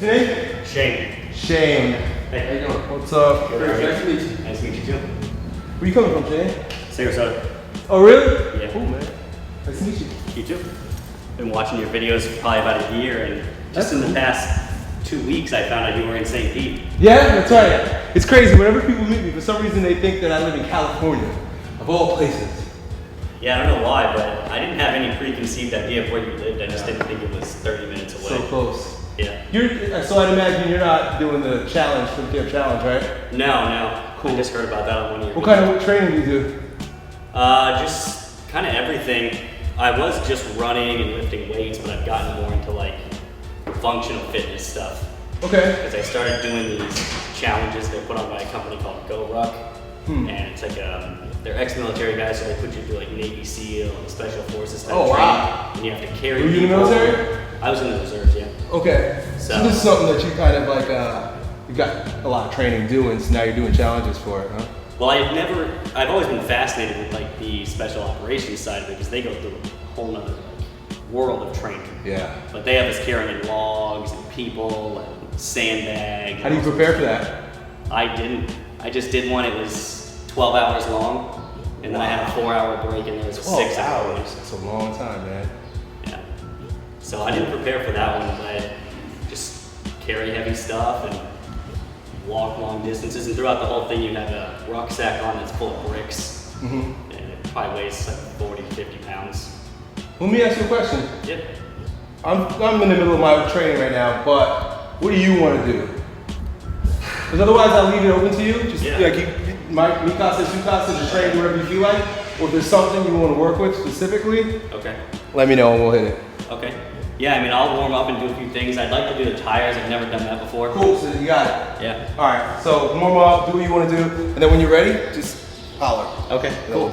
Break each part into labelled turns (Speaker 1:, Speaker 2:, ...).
Speaker 1: your name?
Speaker 2: Shane.
Speaker 1: Shane.
Speaker 2: Hey, how you doing?
Speaker 1: What's up?
Speaker 2: Nice to meet you. Nice to meet you too.
Speaker 1: Where are you coming from, Shane?
Speaker 2: Sarasota.
Speaker 1: Oh, really?
Speaker 2: Yeah.
Speaker 1: Cool, man. Nice to meet you.
Speaker 2: You too. Been watching your videos for probably about a year, and just in the past 2 weeks, I found out you were in St. Pete.
Speaker 1: Yeah, that's right. It's crazy. Whenever people meet me, for some reason they think that I live in California, of all places.
Speaker 2: Yeah, I don't know why, but I didn't have any preconceived idea of where you lived. I just didn't think it was 30 minutes away.
Speaker 1: So close.
Speaker 2: Yeah.
Speaker 1: So I'd imagine you're not doing the challenge, the camp challenge, right?
Speaker 2: No. Cool. I just heard about that on one of your
Speaker 1: What
Speaker 2: videos.
Speaker 1: kind of training do you do?
Speaker 2: Just kind of everything. I was just running and lifting weights, but I've gotten more into like functional fitness stuff.
Speaker 1: Okay.
Speaker 2: Because I started doing these challenges they put on by a company called Go Ruck. And it's like, they're ex-military guys, so they put you through like Navy SEAL and Special Forces type training.
Speaker 1: Wow.
Speaker 2: And you have to carry
Speaker 1: Were you in the military?
Speaker 2: I was in the reserves, yeah.
Speaker 1: Okay. So this is something that you kind of like, you got a lot of training doing, so now you're doing challenges for it, huh?
Speaker 2: Well, I've always been fascinated with like the special operations side of it, because they go through a whole nother like, world of training.
Speaker 1: Yeah.
Speaker 2: But they have us carrying logs and people and sandbags.
Speaker 1: How do you prepare for that?
Speaker 2: I didn't. I just did one. It was 12 hours long, and then I had a 4-hour break, and there was 6 hours.
Speaker 1: That's a long time, man.
Speaker 2: Yeah. So I didn't prepare for that one, but just carry heavy stuff and walk long distances. And throughout the whole thing, you have a rucksack on that's full of bricks, and it probably weighs like 40 to 50 pounds.
Speaker 1: Let me ask you a question.
Speaker 2: Yep.
Speaker 1: I'm in the middle of my training right now, but what do you want to do? Because otherwise I'll leave it open to you. Just like mi clases, two classes, just train whatever you feel like. Or if there's something you want to work with specifically,
Speaker 2: okay,
Speaker 1: let me know and we'll hit it.
Speaker 2: Okay. Yeah, I mean, I'll warm up and do a few things. I'd like to do the tires. I've never done that before.
Speaker 1: Cool, so you got it.
Speaker 2: Yeah.
Speaker 1: All right, so warm up, do what you want to do, and then when you're ready, just holler.
Speaker 2: Okay, cool.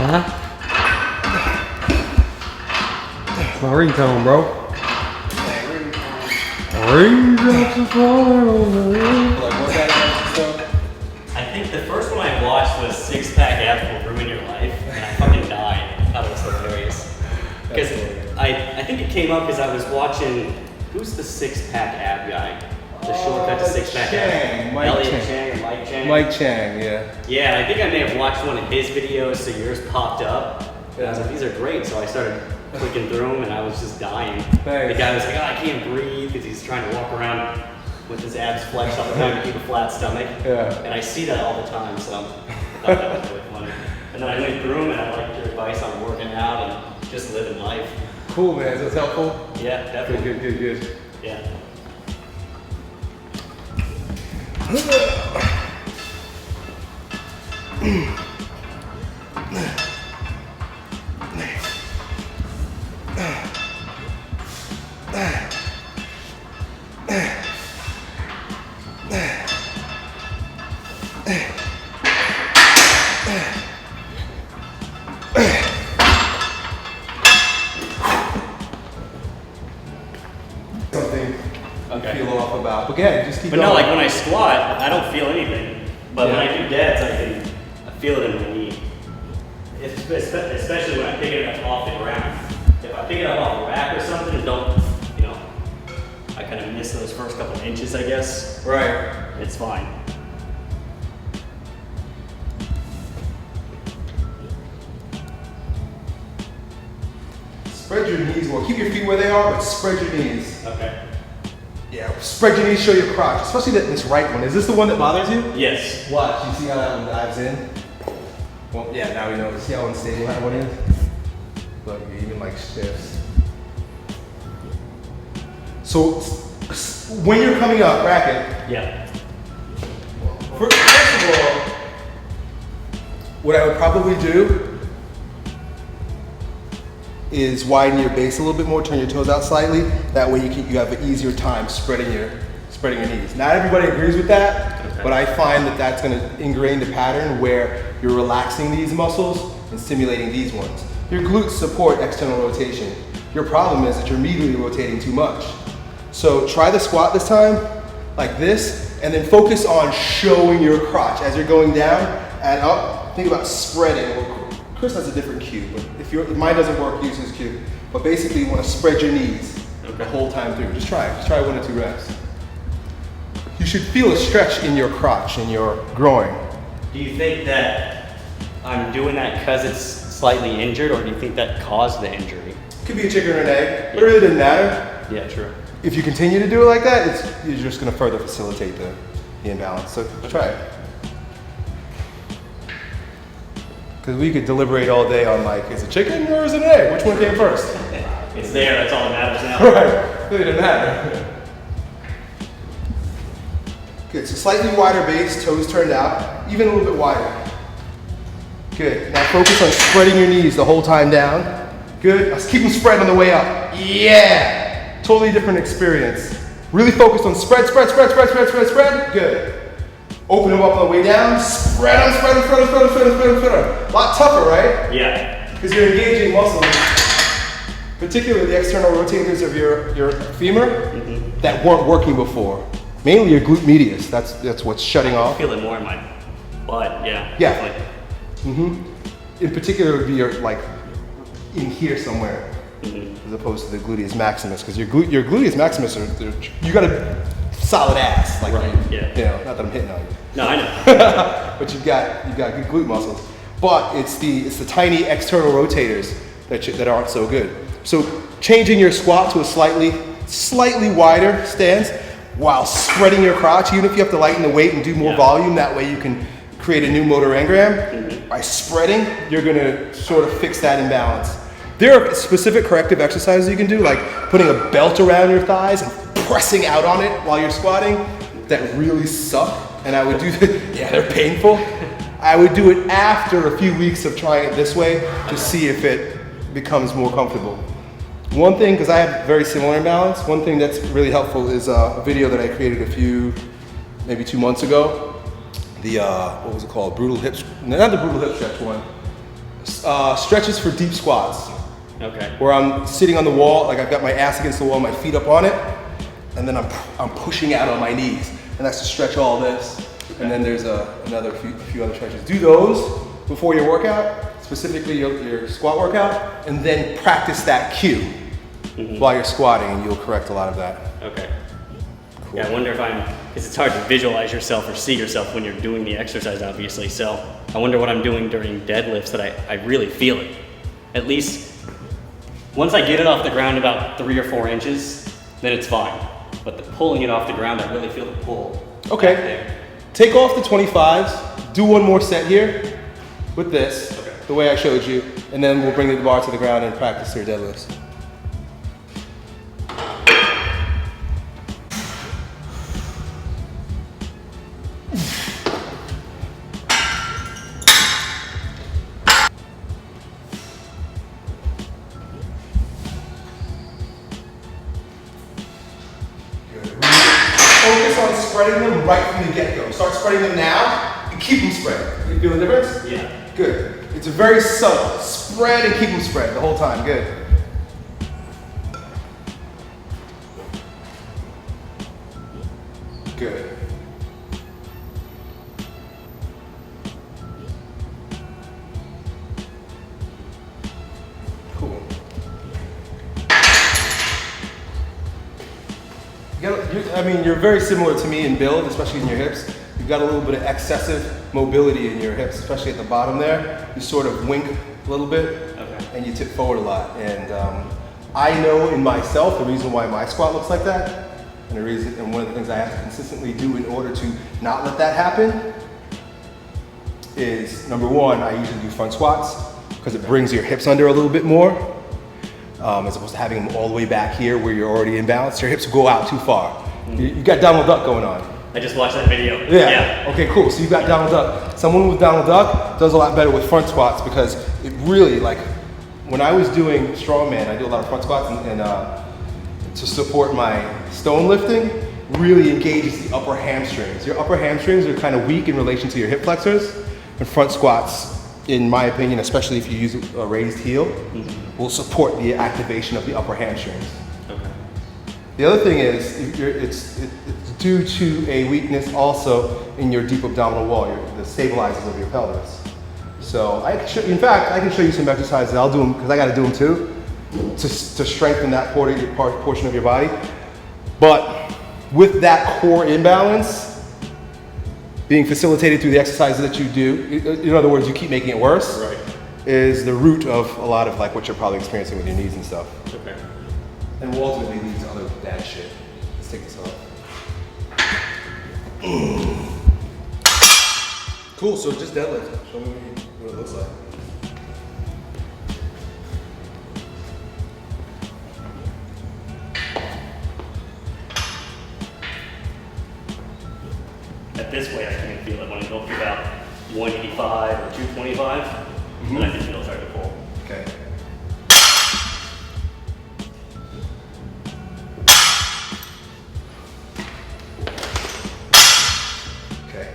Speaker 3: Huh? It's my ringtone, bro. Raindrops are falling on the roof.
Speaker 2: I think the first one I watched was 6-pack abs will ruin your life, and I fucking died. I thought it was hilarious. Because I think it came up because I was watching, who's the 6-pack ab guy? The shortcut to 6-pack ab. Elliot Chang or Mike Chang?
Speaker 1: Mike Chang, yeah.
Speaker 2: Yeah, and I think I may have watched one of his videos, so yours popped up. And I was like, these are great. So I started clicking through them, and I was just dying.
Speaker 1: Thanks.
Speaker 2: The guy was like, oh, I can't breathe, because he's trying to walk around with his abs flexed all the time to keep a flat stomach.
Speaker 1: Yeah.
Speaker 2: And I see that all the time, so I thought that was really funny. And then I went through them, and I liked your advice on working out and just living life.
Speaker 1: Cool, man. Is that helpful?
Speaker 2: Yeah, definitely.
Speaker 1: Good.
Speaker 2: Yeah.
Speaker 1: Something
Speaker 2: Okay.
Speaker 1: feel off about. But yeah, just keep
Speaker 2: But
Speaker 1: going.
Speaker 2: no, like when I squat, I don't feel anything. But when I do deads, I feel it in my knee. Especially when I pick it up off the ground. If I pick it up off the rack or something and don't, I kind of miss those first couple inches, I guess.
Speaker 1: Right.
Speaker 2: It's fine.
Speaker 1: Spread your knees more. Keep your feet where they are, but spread your knees.
Speaker 2: Okay.
Speaker 1: Yeah, spread your knees, show your crotch. Especially this right one. Is this the one that bothers you?
Speaker 2: Yes.
Speaker 1: Watch, you see how that one dives in? Well, yeah, now we know. See how unstable that one is? Look, it even like shifts. So, when you're coming up, racket,
Speaker 2: Yeah.
Speaker 1: first of all, what I would probably do is widen your base a little bit more, turn your toes out slightly. That way you have an easier time spreading your knees. Not everybody agrees with that, but I find that that's going to ingrain the pattern where you're relaxing these muscles and stimulating these ones. Your glutes support external rotation. Your problem is that you're immediately rotating too much. So try the squat this time, like this, and then focus on showing your crotch as you're going down and up. Think about spreading. Well, Chris has a different cue, but if mine doesn't work, use his cue. But basically, you want to spread your knees the whole time through. Just try it. Just try 1 or 2 reps. You should feel a stretch in your crotch, in your groin.
Speaker 2: Do you think that I'm doing that because it's slightly injured, or do you think that caused the injury?
Speaker 1: Could be a chicken or an egg, but it really doesn't matter.
Speaker 2: Yeah, true.
Speaker 1: If you continue to do it like that, you're just going to further facilitate the imbalance. So try it. Because we could deliberate all day on like, is it chicken or is it an egg? Which one came first?
Speaker 2: It's there, that's all that matters now.
Speaker 1: Right, really doesn't matter. Good, so slightly wider base, toes turned out, even a little bit wider. Good, now focus on spreading your knees the whole time down. Good, let's keep them spread on the way up. Yeah, totally different experience. Really focused on spread. Good. Open them up on the way down, spread them. A lot tougher, right?
Speaker 2: Yeah.
Speaker 1: Because you're engaging muscles, particularly the external rotators of your femur that weren't working before. Mainly your glute medius, that's what's shutting off.
Speaker 2: I feel it more in my butt, yeah.
Speaker 1: Yeah. In particular, it would be your, like, in here somewhere, as opposed to the gluteus maximus, because your gluteus maximus, you got a solid ass, like,
Speaker 2: yeah.
Speaker 1: You know, not that I'm hitting on you.
Speaker 2: No, I know.
Speaker 1: But you've got good glute muscles. But it's the tiny external rotators that aren't so good. So changing your squat to a slightly wider stance while spreading your crotch, even if you have to lighten the weight and do more volume, that way you can create a new motor engram. By spreading, you're gonna sort of fix that imbalance. There are specific corrective exercises you can do, like putting a belt around your thighs and pressing out on it while you're squatting, that really suck. And I would do yeah, they're painful. I would do it after a few weeks of trying it this way to see if it becomes more comfortable. One thing, because I have very similar imbalance, one thing that's really helpful is a video that I created maybe 2 months ago. The, what was it called? Brutal hips, not the brutal hip stretch one. Stretches for deep squats.
Speaker 2: Okay.
Speaker 1: Where I'm sitting on the wall, like I've got my ass against the wall, my feet up on it, and then I'm pushing out on my knees. And that's to stretch all this. And then there's another few other stretches. Do those before your workout, specifically your squat workout, and then practice that cue while you're squatting, and you'll correct a lot of that.
Speaker 2: Okay. Cool. Yeah, I wonder if because it's hard to visualize yourself or see yourself when you're doing the exercise, obviously. So I wonder what I'm doing during deadlifts that I really feel it. At least once I get it off the ground about 3 or 4 inches, then it's fine. But the pulling it off the ground, I really feel the pull.
Speaker 1: Okay. Take off the 25s, do one more set here with this, the way I showed you, and then we'll bring the bar to the ground and practice your deadlifts. Focus on spreading them right from the get-go. Start spreading them now and keep them spread. You feel the difference?
Speaker 2: Yeah.
Speaker 1: Good. It's a very subtle. Spread and keep them spread the whole time. Good. Good. Cool. You're very similar to me in build, especially in your hips. You've got a little bit of excessive mobility in your hips, especially at the bottom there. You sort of wink a little bit, and you tip forward a lot. And I know in myself the reason why my squat looks like that, and one of the things I have to consistently do in order to not let that happen is, number one, I usually do front squats because it brings your hips under a little bit more. As opposed to having them all the way back here where you're already imbalanced. Your hips go out too far. You've got Donald Duck going on.
Speaker 2: I just watched that video.
Speaker 1: Yeah. Okay, cool. So you've got downward duck. Someone with downward duck does a lot better with front squats because it really, like, when I was doing strongman, I do a lot of front squats and to support my stone lifting, really engages the upper hamstrings. Your upper hamstrings are kind of weak in relation to your hip flexors, and front squats, in my opinion, especially if you use a raised heel, will support the activation of the upper hamstrings.
Speaker 2: Okay.
Speaker 1: The other thing is, it's due to a weakness also in your deep abdominal wall, the stabilizers of your pelvis. So, in fact, I can show you some exercises. I'll do them, because I got to do them too, to strengthen that portion of your body. But with that core imbalance being facilitated through the exercises that you do, in other words, you keep making it worse,
Speaker 2: Right.
Speaker 1: is the root of a lot of like what you're probably experiencing with your knees and stuff.
Speaker 2: Okay.
Speaker 1: And will ultimately lead to other bad shit. Let's take this off. Cool, so just deadlift. Show me what it looks like.
Speaker 2: At this weight, I can feel it when I go up to about 185 or 225, then I can feel it start to pull.
Speaker 1: Okay. Okay.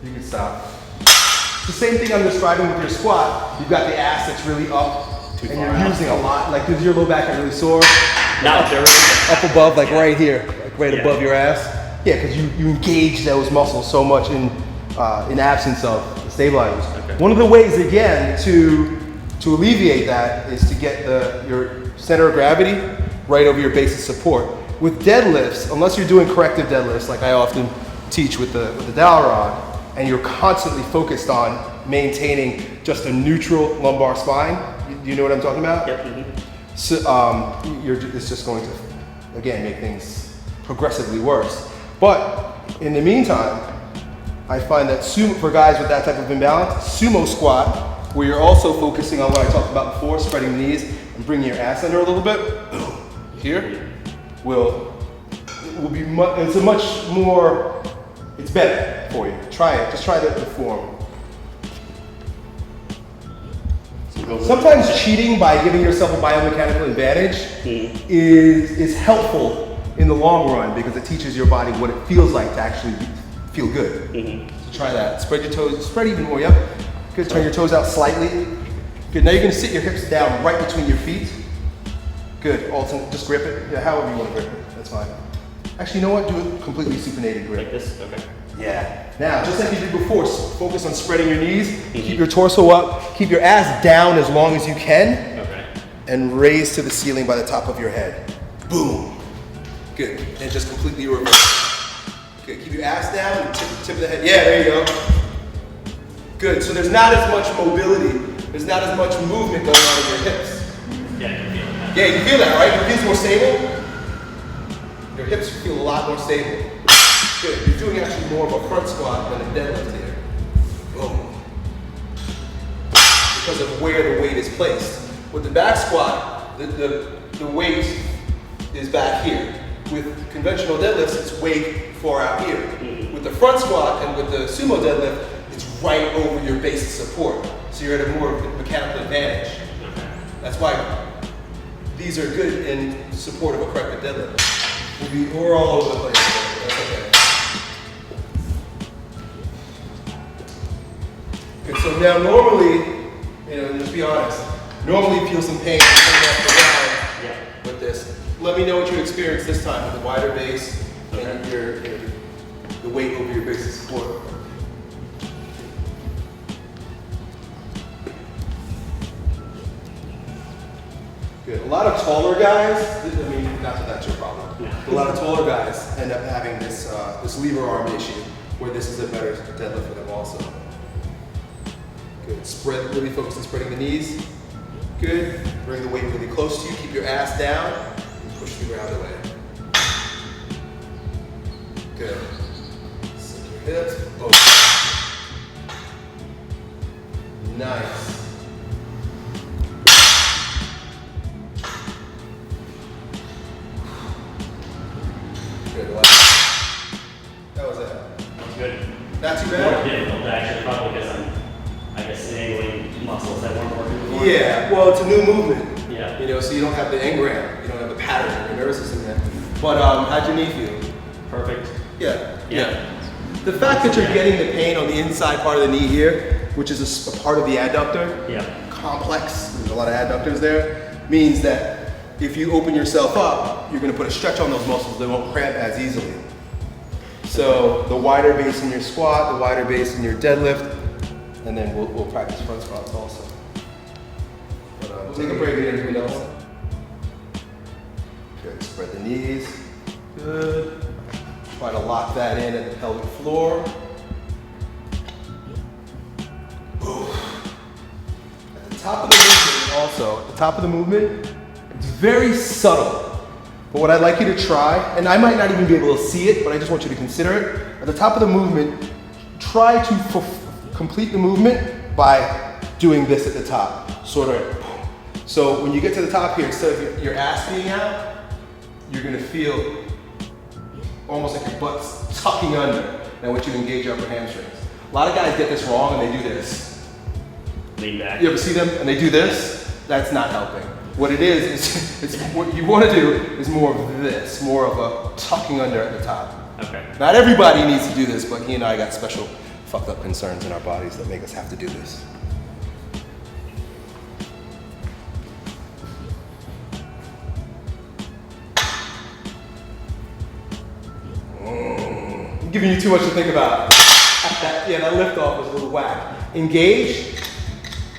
Speaker 1: You can stop. It's the same thing I'm describing with your squat. You've got the ass that's really up,
Speaker 2: Too
Speaker 1: and
Speaker 2: far
Speaker 1: you're
Speaker 2: out.
Speaker 1: using a lot. Like, does your low back get really sore?
Speaker 2: Not during.
Speaker 1: Up above, like right here, like right
Speaker 2: Yeah.
Speaker 1: above your ass. Yeah, because you engage those muscles so much in absence of the stabilizers.
Speaker 2: Okay.
Speaker 1: One of the ways, again, to alleviate that is to get your center of gravity right over your base of support. With deadlifts, unless you're doing corrective deadlifts, like I often teach with the dowel rod, and you're constantly focused on maintaining just a neutral lumbar spine, you know what I'm talking about?
Speaker 2: Yep.
Speaker 1: So, it's just going to, again, make things progressively worse. But in the meantime, I find that for guys with that type of imbalance, sumo squat, where you're also focusing on what I talked about before, spreading the knees and bringing your ass under a little bit, here, will be it's better for you. Try it, just try the form. Sometimes cheating by giving yourself a biomechanical advantage is helpful in the long run because it teaches your body what it feels like to actually feel good. So try that. Spread your toes, spread even more, yep. Good, turn your toes out slightly. Good, now you're gonna sit your hips down right between your feet. Good, just grip it, yeah, however you wanna grip it, that's fine. Actually, you know what, do a completely supinated grip.
Speaker 2: Like this? Okay.
Speaker 1: Yeah. Now, just like you did before, focus on spreading your knees, keep your torso up, keep your ass down as long as you can, and raise to the ceiling by the top of your head. Boom. Good. And just completely reverse. Good. Keep your ass down, tip of the head. Yeah, there you go. Good. So there's not as much mobility, there's not as much movement going on in your hips.
Speaker 2: Yeah, I can feel that.
Speaker 1: Yeah, you can feel that, right? Your hips more stable. Your hips feel a lot more stable. Good. You're doing actually more of a front squat than a deadlift here. Boom. Because of where the weight is placed. With the back squat, the weight is back here. With conventional deadlifts, it's way far out here. With the front squat and with the sumo deadlift, it's right over your base of support. So you're at a more mechanical advantage. That's why these are good in support of a corrective deadlift. We're all over the place, but that's okay. Okay, so now normally, just be honest, normally you feel some pain coming off the ground with this. Let me know what you experienced this time with the wider base and the weight over your base of support. Good. A lot of taller guys, not that that's your problem. A lot of taller guys end up having this lever arm issue, where this is a better deadlift for them also. Good. Spread, really focus on spreading the knees. Good. Bring the weight really close to you. Keep your ass down and push the ground away. Good. Sink your hips. Oh. Nice. Good. not too
Speaker 2: More
Speaker 1: bad.
Speaker 2: difficult actually, probably because I'm, I guess, enabling muscles that weren't working before.
Speaker 1: Yeah, well, it's a new movement.
Speaker 2: Yeah.
Speaker 1: You know, so you don't have the engram, you don't have the pattern in your nervous system yet. But how'd your knee feel?
Speaker 2: Perfect.
Speaker 1: Yeah.
Speaker 2: Yeah.
Speaker 1: The fact that you're getting the pain on the inside part of the knee here, which is a part of the adductor,
Speaker 2: Yeah.
Speaker 1: complex, there's a lot of adductors there, means that if you open yourself up, you're gonna put a stretch on those muscles, they won't cramp as easily. So the wider base in your squat, the wider base in your deadlift, and then we'll practice front squats also. But take a break here, everyone else. Good, spread the knees. Good. Try to lock that in at the pelvic floor. At the top of the movement also, at the top of the movement, it's very subtle. But what I'd like you to try, and I might not even be able to see it, but I just want you to consider it. At the top of the movement, try to complete the movement by doing this at the top, sort of. So when you get to the top here, instead of your ass being out, you're gonna feel almost like your butt's tucking under. And I want you to engage your upper hamstrings. A lot of guys get this wrong and they do this.
Speaker 2: Lean back.
Speaker 1: You ever see them and they do this? That's not helping. What it is it's what you want to do is more of this, more of a tucking under at the top.
Speaker 2: Okay.
Speaker 1: Not everybody needs to do this, but he and I got special fucked up concerns in our bodies that make us have to do this. I'm giving you too much to think about. That lift off was a little whack. Engage.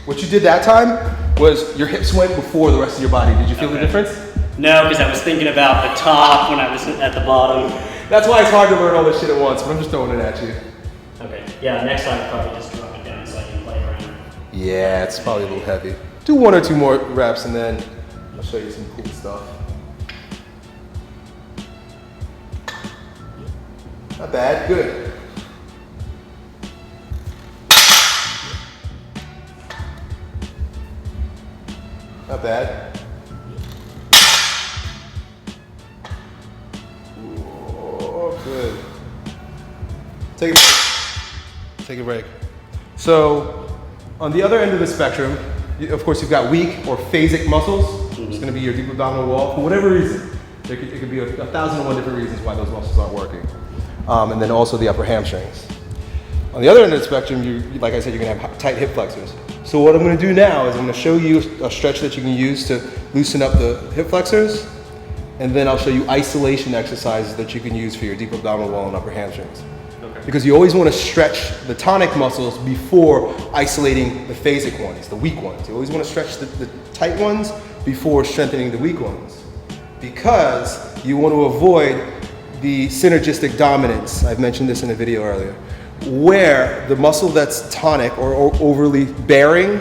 Speaker 1: What you did that time was your hips went before the rest of your body. Did you feel the difference?
Speaker 2: No, because I was thinking about the top when I was at the bottom.
Speaker 1: That's why it's hard to learn all this shit at once, but I'm just throwing it at you.
Speaker 2: Okay. Yeah, next time I'll probably just drop it down so I can play around.
Speaker 1: Yeah, it's probably a little heavy. Do 1 or 2 more reps and then I'll show you some cool stuff. Not bad, good. Not bad. Oh, good. Take a break. Take a break. So, on the other end of the spectrum, of course you've got weak or phasic muscles. It's going to be your deep abdominal wall. For whatever reason, it could be 1,001 different reasons why those muscles aren't working. And then also the upper hamstrings. On the other end of the spectrum, like I said, you're going to have tight hip flexors. So what I'm going to do now is I'm going to show you a stretch that you can use to loosen up the hip flexors, and then I'll show you isolation exercises that you can use for your deep abdominal wall and upper hamstrings.
Speaker 2: Okay.
Speaker 1: Because you always want to stretch the tonic muscles before isolating the phasic ones, the weak ones. You always want to stretch the tight ones before strengthening the weak ones. Because you want to avoid the synergistic dominance. I've mentioned this in a video earlier, where the muscle that's tonic or overly bearing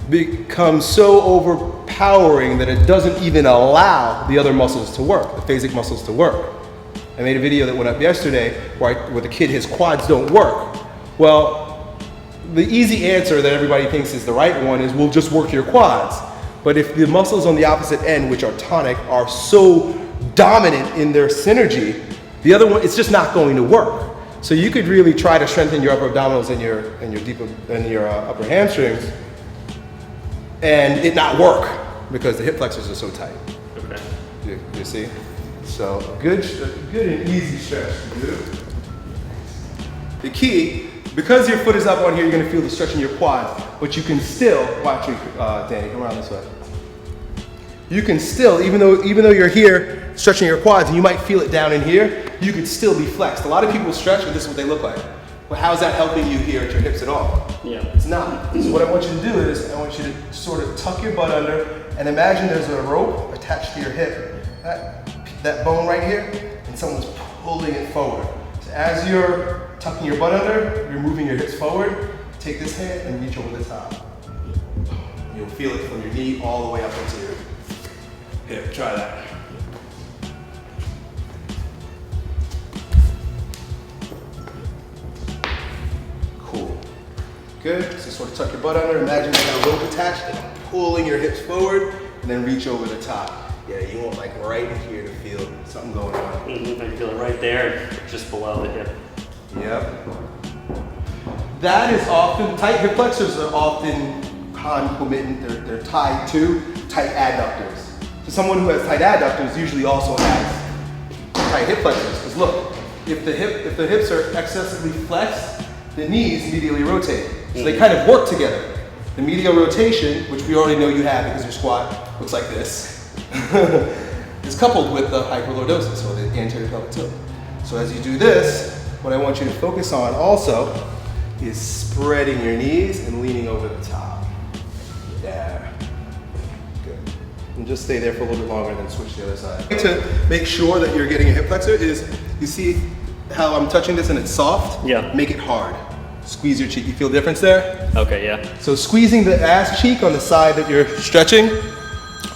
Speaker 1: becomes so overpowering that it doesn't even allow the other muscles to work, the phasic muscles to work. I made a video that went up yesterday where the kid, his quads don't work. Well, the easy answer that everybody thinks is the right one is we'll just work your quads. But if the muscles on the opposite end, which are tonic, are so dominant in their synergy, the other one, it's just not going to work. So you could really try to strengthen your upper abdominals and your upper hamstrings, and it not work because the hip flexors are so tight.
Speaker 2: Okay.
Speaker 1: You see? So good and easy stretch to do. The key, because your foot is up on here, you're going to feel the stretch in your quads, but you can still watch me, Danny, come around this way. You can still, even though you're here stretching your quads and you might feel it down in here, you could still be flexed. A lot of people stretch, but this is what they look like. Well, how is that helping you here at your hips at all?
Speaker 2: Yeah.
Speaker 1: It's not. So what I want you to do is, I want you to sort of tuck your butt under and imagine there's a rope attached to your hip, that bone right here, and someone's pulling it forward. So as you're tucking your butt under, you're moving your hips forward, take this hand and reach over the top. You'll feel it from your knee all the way up into your hip. Try that. Cool. Good. So sort of tuck your butt under. Imagine you got a rope attached and pulling your hips forward, and then reach over the top. Yeah, you want like right here to feel something going on.
Speaker 2: I can feel it right there, just below the hip.
Speaker 1: Yep. that is often, tight hip flexors are often concomitant, they're tied to tight adductors. So someone who has tight adductors usually also has tight hip flexors. Because look, if the hips are excessively flexed, the knees medially rotate. So they kind of work together. The medial rotation, which we already know you have because your squat looks like this, is coupled with the hyperlordosis, or the anterior pelvic tilt. So as you do this, what I want you to focus on also is spreading your knees and leaning over the top. Yeah, good. And just stay there for a little bit longer and then switch to the other side. To make sure that you're getting a hip flexor is, you see how I'm touching this and it's soft?
Speaker 2: Yeah.
Speaker 1: Make it hard. Squeeze your cheek. You feel a difference there?
Speaker 2: Okay, yeah.
Speaker 1: So squeezing the ass cheek on the side that you're stretching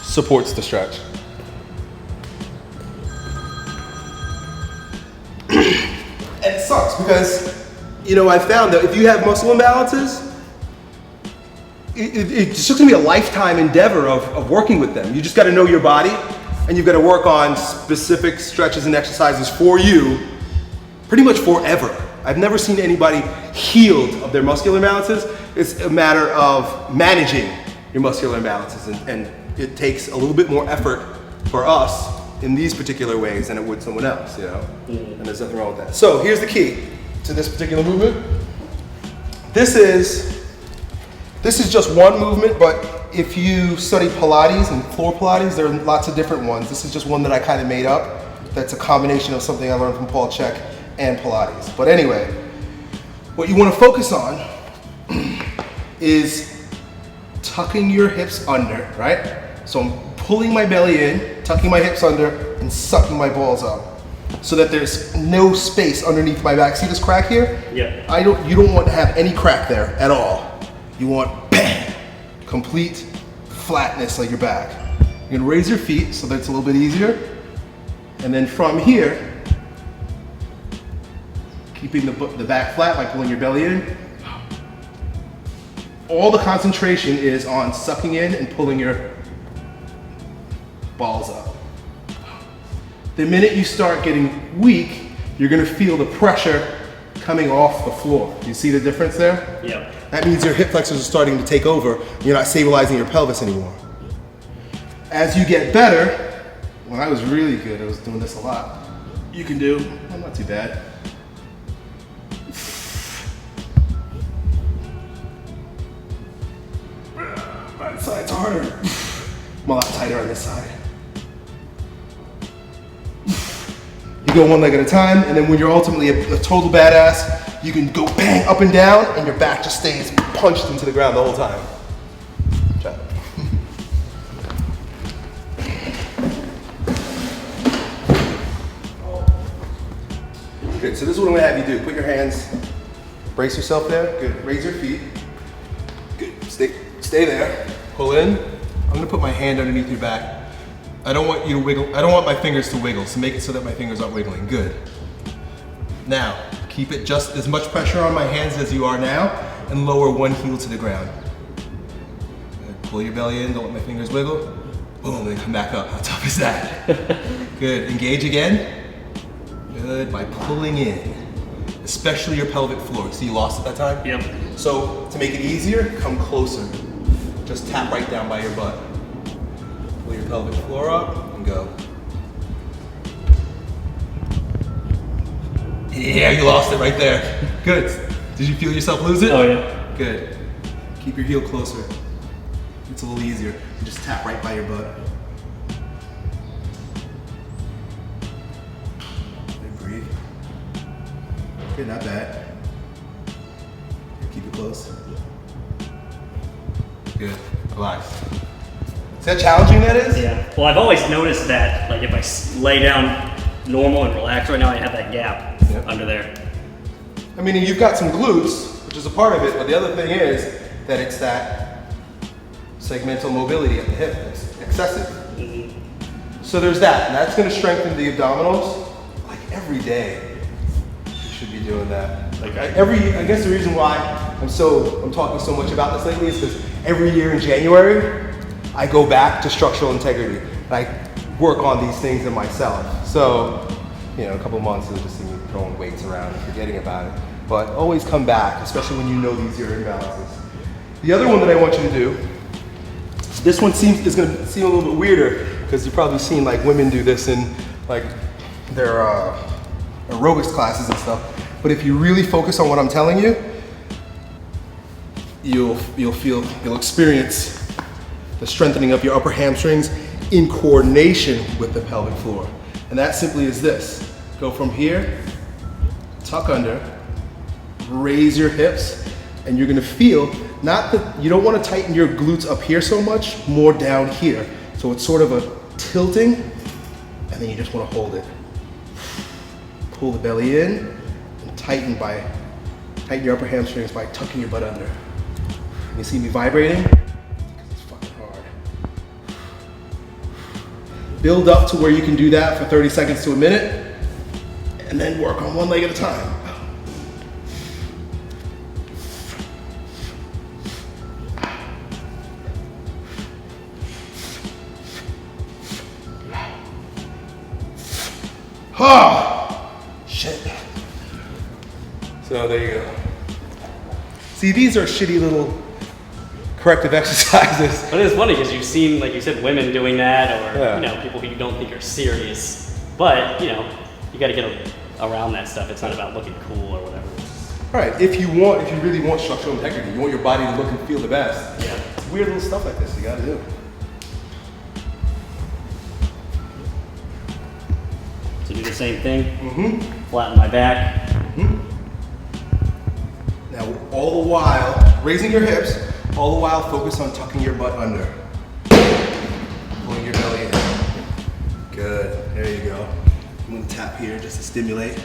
Speaker 1: supports the stretch. And it sucks because, you know, I found that if you have muscle imbalances, it's just gonna be a lifetime endeavor of working with them. You just gotta know your body, and you've gotta work on specific stretches and exercises for you pretty much forever. I've never seen anybody healed of their muscular imbalances. It's a matter of managing your muscular imbalances, and it takes a little bit more effort for us in these particular ways than it would someone else, you know? And there's nothing wrong with that. So here's the key to this particular movement. This is just one movement, but if you study Pilates and floor Pilates, there are lots of different ones. This is just one that I kind of made up. That's a combination of something I learned from Paul Chek and Pilates. But anyway, what you want to focus on is tucking your hips under, right? So I'm pulling my belly in, tucking my hips under, and sucking my balls up, so that there's no space underneath my back. See this crack here?
Speaker 2: Yeah.
Speaker 1: You don't want to have any crack there at all. You want bang, complete flatness of your back. You're gonna raise your feet so that it's a little bit easier. And then from here, keeping the back flat by pulling your belly in. All the concentration is on sucking in and pulling your balls up. The minute you start getting weak, you're gonna feel the pressure coming off the floor. You see the difference there?
Speaker 2: Yeah.
Speaker 1: That means your hip flexors are starting to take over. You're not stabilizing your pelvis anymore. As you get better, when I was really good, I was doing this a lot. You can do, well, not too bad. Right side's harder. I'm a lot tighter on this side. You go one leg at a time, and then when you're ultimately a total badass, you can go bang up and down, and your back just stays punched into the ground the whole time. Try it. Good, so this is what I'm gonna have you do. Put your hands, brace yourself there. Good, raise your feet. Good, stay there. Pull in. I'm gonna put my hand underneath your back. I don't want you to wiggle. I don't want my fingers to wiggle, so make it so that my fingers aren't wiggling. Good. Now, keep it just as much pressure on my hands as you are now, and lower one heel to the ground. Good. Pull your belly in, don't let my fingers wiggle. Boom, and come back up. How tough is that? Good, engage again. Good, by pulling in, especially your pelvic floor. See, you lost it that time?
Speaker 2: Yep.
Speaker 1: So, to make it easier, come closer. Just tap right down by your butt. Pull your pelvic floor up and go. Yeah, you lost it right there. Good. Did you feel yourself lose it?
Speaker 2: Oh yeah.
Speaker 1: Good. Keep your heel closer. It's a little easier. Just tap right by your butt. And breathe. Good, not bad. Keep it close. Good. Relax. See how challenging that is?
Speaker 2: Yeah. Well, I've always noticed that, like, if I lay down normal and relax right now, I have that gap under there.
Speaker 1: I mean, you've got some glutes, which is a part of it, but the other thing is that it's that segmental mobility at the hip that's excessive. So there's that, and that's going to strengthen the abdominals. Like every day, you should be doing that. Like I guess the reason why I'm talking so much about this lately is because every year in January, I go back to structural integrity. I work on these things in myself. So, you know, a couple months, you'll just see me throwing weights around and forgetting about it. but always come back, especially when you know these are imbalances. The other one that I want you to do, this one is going to seem a little bit weirder because you've probably seen like women do this in like their aerobics classes and stuff. But if you really focus on what I'm telling you, you'll experience the strengthening of your upper hamstrings in coordination with the pelvic floor. And that simply is this. Go from here, tuck under, raise your hips, and you're gonna feel, not that, you don't wanna tighten your glutes up here so much, more down here. So it's sort of a tilting, and then you just wanna hold it. Pull the belly in, and tighten your upper hamstrings by tucking your butt under. You see me vibrating? It's fucking hard. Build up to where you can do that for 30 seconds to a minute, and then work on one leg at a time. Shit. So there you go. See, these are shitty little corrective exercises.
Speaker 2: But it's funny because you've seen, like you said, women doing that, or
Speaker 1: Yeah.
Speaker 2: you know, people who you don't think are serious. But you know, you got to get around that stuff. It's not about looking cool or whatever.
Speaker 1: All right, if you really want structural integrity, you want your body to look and feel the best.
Speaker 2: Yeah.
Speaker 1: It's weird little stuff like this you gotta do.
Speaker 2: So do the same thing.
Speaker 1: Mm-hmm.
Speaker 2: Flatten my back.
Speaker 1: Mm-hmm. Now, all the while, raising your hips, all the while focus on tucking your butt under. Pulling your belly in. Good, there you go. I'm gonna tap here just to stimulate.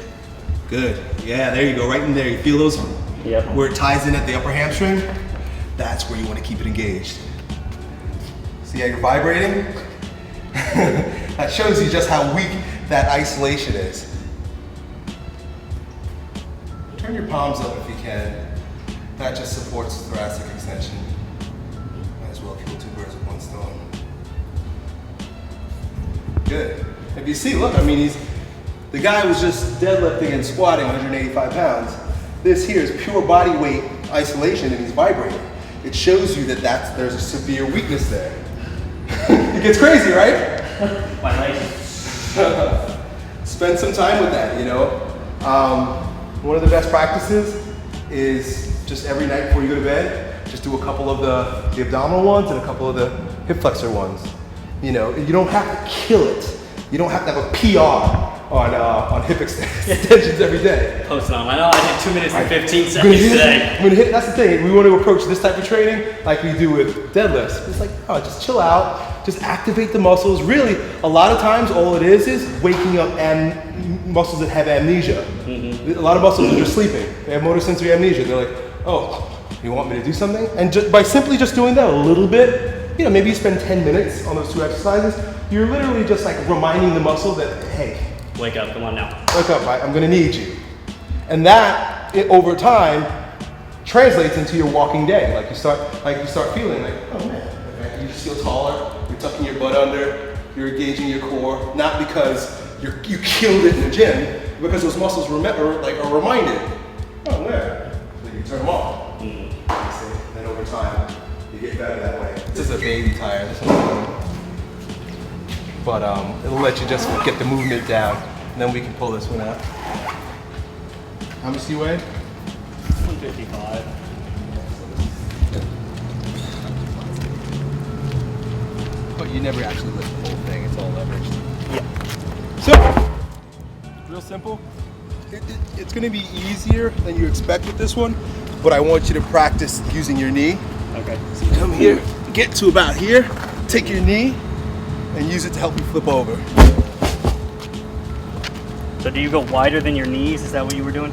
Speaker 1: Good, yeah, there you go, right in there. You feel those?
Speaker 2: Yep.
Speaker 1: Where it ties in at the upper hamstring? That's where you wanna keep it engaged. See how you're vibrating? That shows you just how weak that isolation is. Turn your palms up if you can. That just supports thoracic extension. Might as well kill two birds with one stone. Good. If you see, look, I mean, the guy was just deadlifting and squatting 185 pounds. This here is pure body weight isolation and he's vibrating. It shows you that there's a severe weakness there. It gets crazy, right?
Speaker 2: My legs.
Speaker 1: Spend some time with that, you know. One of the best practices is just every night before you go to bed, just do a couple of the abdominal ones and a couple of the hip flexor ones. You know, you don't have to kill it. You don't have to have a PR on hip extensions every day.
Speaker 2: Posting on. I know I did 2 minutes and 15 seconds today.
Speaker 1: That's the thing. We want to approach this type of training like we do with deadlifts. It's like, oh, just chill out. Just activate the muscles. Really, a lot of times all it is waking up muscles that have amnesia. Mm-hmm. A lot of muscles are just sleeping. They have motor sensory amnesia. They're like, oh, you want me to do something? And by simply just doing that a little bit, you know, maybe you spend 10 minutes on those two exercises, you're literally just like reminding the muscle that, hey,
Speaker 2: wake up, come on now.
Speaker 1: Wake up, I'm gonna need you. And that, over time, translates into your walking day. Like you start feeling like, oh man, okay. You just feel taller, you're tucking your butt under, you're engaging your core, not because you killed it in the gym, because those muscles are reminded, oh where? So you turn them off. And then over time, you get better that way. This is a baby tire, this one's but it'll let you just get the movement down, and then we can pull this one out. How much do you weigh?
Speaker 2: 155.
Speaker 1: But you never actually lift the whole thing, it's all leveraged.
Speaker 2: Yeah.
Speaker 1: So, real simple. It's gonna be easier than you expect with this one, but I want you to practice using your knee.
Speaker 2: Okay.
Speaker 1: So you come here, get to about here, take your knee, and use it to help you flip over.
Speaker 2: So do you go wider than your knees? Is that what you were doing?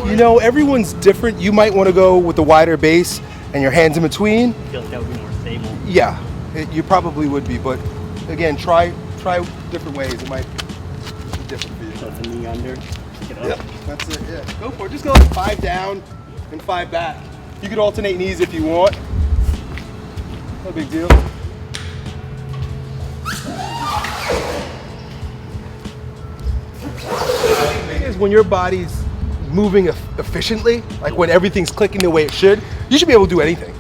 Speaker 1: You know, everyone's different. You might want to go with the wider base and your hands in between.
Speaker 2: I feel like that would be more stable.
Speaker 1: Yeah, you probably would be, but again, try different ways. It might be different for you.
Speaker 2: So it's a knee under. Pick it up.
Speaker 1: Yep, that's it, yeah. Go for it. Just go like 5 down and 5 back. You could alternate knees if you want. No big deal. Is when your body's moving efficiently, like when everything's clicking the way it should be able to do anything.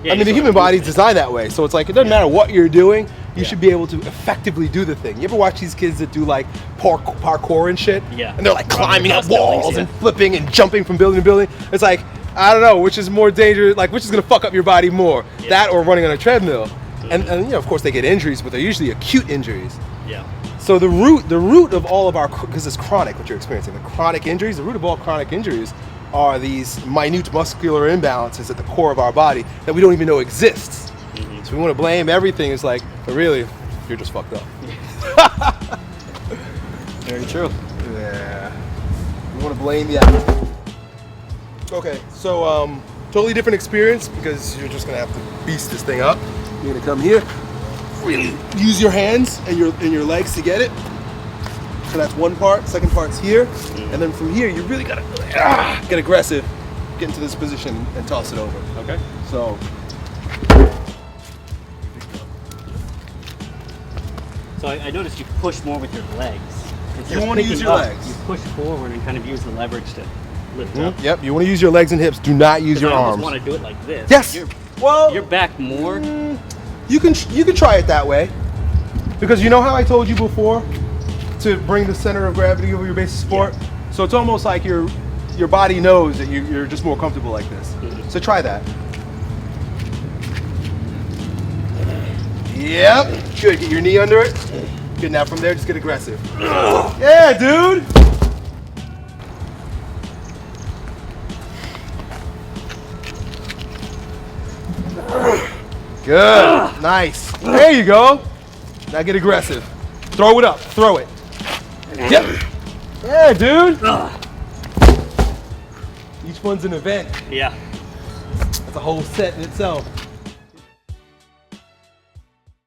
Speaker 2: Yeah,
Speaker 1: I mean, the human body is designed that way, so it's like it doesn't matter what you're doing, you should be able to effectively do the thing. You ever watch these kids that do like parkour and shit?
Speaker 2: Yeah.
Speaker 1: And they're like climbing up
Speaker 2: buildings,
Speaker 1: walls
Speaker 2: yeah.
Speaker 1: and flipping and jumping from building to building. It's like, I don't know, which is more dangerous, like which is gonna fuck up your body more?
Speaker 2: Yeah.
Speaker 1: That or running on a treadmill. And you know, of course they get injuries, but they're usually acute injuries.
Speaker 2: Yeah.
Speaker 1: So the root of all of our, because it's chronic what you're experiencing, the chronic injuries, the root of all chronic injuries are these minute muscular imbalances at the core of our body that we don't even know exists.
Speaker 2: Mm-hmm.
Speaker 1: So we want to blame everything. It's like, but really, you're just fucked up.
Speaker 2: Very true.
Speaker 1: Yeah. We want to blame the attitude. Okay, so totally different experience because you're just gonna have to beast this thing up. You're gonna come here, really use your hands and your legs to get it. So that's one part. Second part's here, and then from here you really gotta get aggressive, get into this position and toss it over.
Speaker 2: Okay.
Speaker 1: So.
Speaker 2: So I noticed you push more with your legs.
Speaker 1: You want to use your legs.
Speaker 2: You push forward and kind of use the leverage to lift up.
Speaker 1: Yep. You want to use your legs and hips. Do not use your
Speaker 2: I
Speaker 1: arms.
Speaker 2: want to do it like this.
Speaker 1: Yes.
Speaker 2: You're back more.
Speaker 1: You can try it that way, because you know how I told you before to bring the center of gravity over your base of support.
Speaker 2: Yeah.
Speaker 1: So it's almost like your body knows that you're just more comfortable like this.
Speaker 2: Mm-hmm.
Speaker 1: So try that. Yep. Good. Get your knee under it. Good. Now from there, just get aggressive. Yeah, dude. Good. Nice. There you go. Now get aggressive. Throw it up. Throw it. Yep. Yeah, dude. Each one's an event.
Speaker 2: Yeah.
Speaker 1: That's a whole set in itself.